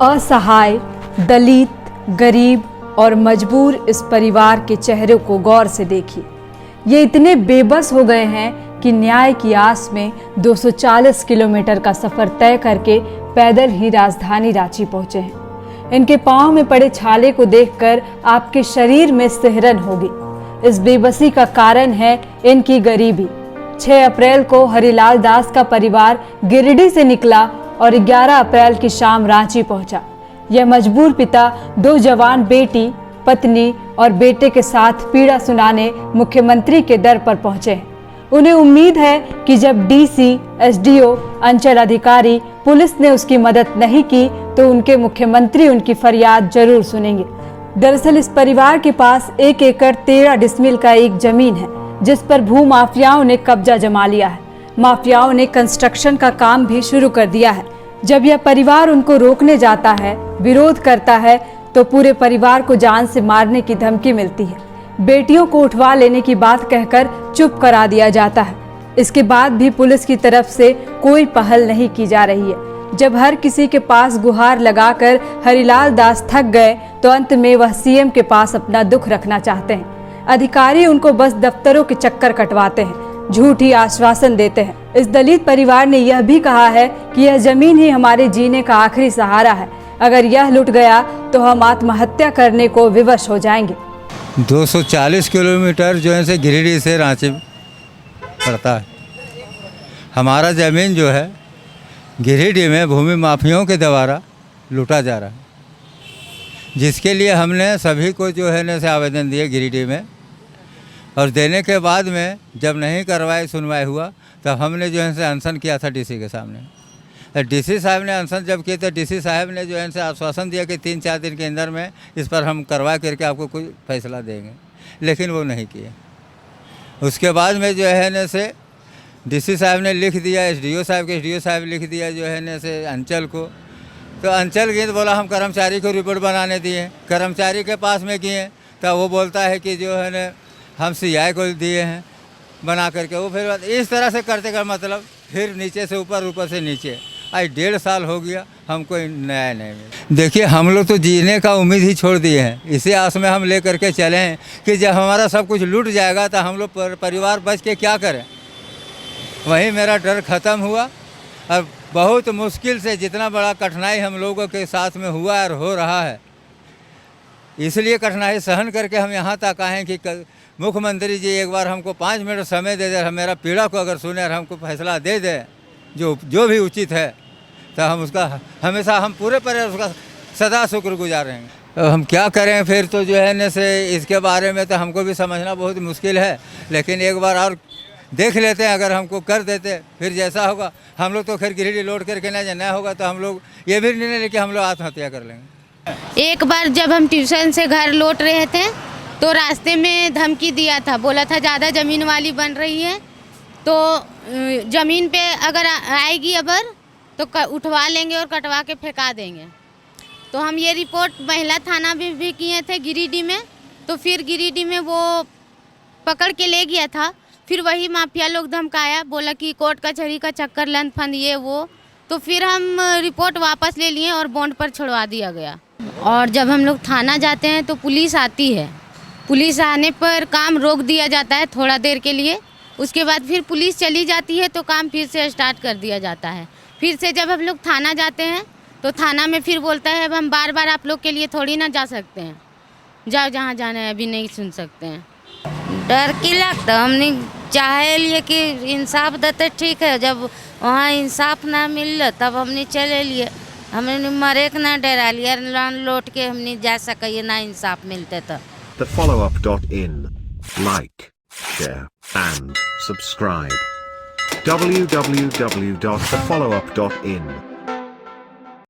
असहाय, दलित, गरीब और मजबूर इस परिवार के चेहरे को गौर से देखिए। ये इतने बेबस हो गए हैं कि न्याय की आस में 240 किलोमीटर का सफर तय करके पैदल ही राजधानी रांची पहुंचे हैं। इनके पांव में पड़े छाले को देखकर आपके शरीर में सिहरन होगी। इस बेबसी का कारण है इनकी गरीबी। 6 अप्रैल को हरिलाल दास का परिवार गिरिडीह से निकला और 11 अप्रैल की शाम रांची पहुंचा। यह मजबूर पिता 2 जवान बेटी, पत्नी और बेटे के साथ पीड़ा सुनाने मुख्यमंत्री के दर पर पहुंचे। उन्हें उम्मीद है कि जब डीसी, एसडीओ, अंचल अधिकारी, पुलिस ने उसकी मदद नहीं की तो उनके मुख्यमंत्री उनकी फरियाद जरूर सुनेंगे। दरअसल इस परिवार के पास 1 एकड़ 13 डिसमिल का एक जमीन है जिस पर भू माफियाओं ने कब्जा जमा लिया है। माफियाओं ने कंस्ट्रक्शन का काम भी शुरू कर दिया है। जब यह परिवार उनको रोकने जाता है, विरोध करता है, तो पूरे परिवार को जान से मारने की धमकी मिलती है। बेटियों को उठवा लेने की बात कहकर चुप करा दिया जाता है। इसके बाद भी पुलिस की तरफ से कोई पहल नहीं की जा रही है। जब हर किसी के पास गुहार लगाकर हरिलाल दास थक गए तो अंत में वह सीएम के पास अपना दुख रखना चाहते हैं। अधिकारी उनको बस दफ्तरों के चक्कर कटवाते हैं, झूठी आश्वासन देते हैं। इस दलित परिवार ने यह भी कहा है कि यह जमीन ही हमारे जीने का आखिरी सहारा है। अगर यह लुट गया तो हम आत्महत्या करने को विवश हो जाएंगे। 240 किलोमीटर जो है से गिरिडीह से रांची पड़ता है। हमारा ज़मीन जो है गिरिडीह में भूमि माफियाओं के द्वारा लूटा जा रहा है, जिसके लिए हमने सभी को जो है न से आवेदन दिए गिरिडीह में। और देने के बाद में जब नहीं कार्रवाई सुनवाई हुआ तब हमने जो है से अनशन किया था डीसी के सामने। डीसी साहब ने अनशन जब किया तो डीसी साहब ने जो है से आश्वासन दिया कि 3-4 दिन के अंदर में इस पर हम कार्रवाई करके आपको कोई फैसला देंगे, लेकिन वो नहीं किए। उसके बाद में जो है न से डीसी साहब ने लिख दिया, एसडीओ साहब लिख दिया जो है न से अंचल को। तो अंचल गए तो बोला हम कर्मचारी को रिपोर्ट बनाने दिए। कर्मचारी के पास में किए तो वो बोलता है कि जो है न हम सीआई को दिए हैं बना करके। वो फिर इस तरह से करते कर मतलब फिर नीचे से ऊपर, ऊपर से नीचे। आज 1.5 साल हो गया हमको न्याय नहीं मिला। देखिए हम लोग तो जीने का उम्मीद ही छोड़ दिए हैं। इसी आस में हम ले करके चले हैं कि जब हमारा सब कुछ लूट जाएगा तो हम लोग परिवार बच के क्या करें। वहीं मेरा डर ख़त्म हुआ। और बहुत मुश्किल से जितना बड़ा कठिनाई हम लोगों के साथ में हुआ और हो रहा है, इसलिए कठिनाई सहन करके हम यहाँ तक आए हैं कि मुख्यमंत्री जी एक बार हमको 5 मिनट समय दे दे, मेरा पीड़ा को अगर सुने और हमको फैसला दे दे जो भी उचित है, तो हम उसका हमेशा हम पूरे परिवार उसका सदा शुक्रगुजार रहेंगे। तो हम क्या करें फिर तो जो है न से इसके बारे में तो हमको भी समझना बहुत मुश्किल है, लेकिन एक बार और देख लेते हैं। अगर हमको कर देते फिर जैसा होगा हम लोग तो खैर गिरिडीह लौट करके ना होगा तो हम लोग ये भी निर्णय लेके हम लोग आत्महत्या कर लेंगे। एक बार जब हम ट्यूशन से घर लौट रहे थे तो रास्ते में धमकी दिया था, बोला था ज़्यादा ज़मीन वाली बन रही है तो ज़मीन पे अगर आएगी अबर तो उठवा लेंगे और कटवा के फेंका देंगे। तो हम ये रिपोर्ट महिला थाना में भी किए थे गिरिडीह में। तो फिर गिरिडीह में वो पकड़ के ले गया था। फिर वही माफिया लोग धमकाया, बोला कि कोर्ट कचहरी का चक्कर लंद फंद ये वो। तो फिर हम रिपोर्ट वापस ले लिए और बॉन्ड पर छुड़वा दिया गया। और जब हम लोग थाना जाते हैं तो पुलिस आती है। पुलिस आने पर काम रोक दिया जाता है थोड़ा देर के लिए। उसके बाद फिर पुलिस चली जाती है तो काम फिर से स्टार्ट कर दिया जाता है। फिर से जब हम लोग थाना जाते हैं तो थाना में फिर बोलता है अब हम बार बार आप लोग के लिए थोड़ी ना जा सकते हैं, जाओ जहाँ जाना है, अभी नहीं सुन सकते हैं। डर की लगता हमने चाहे लिए कि इंसाफ देते ठीक है, जब वहाँ इंसाफ ना मिल तब हमने चले लिए। हमने मरे के ना डरा लिया, लौट के हमने जा सके ना इंसाफ मिलते तो। thefollowup.in. Like, share and subscribe. www.thefollowup.in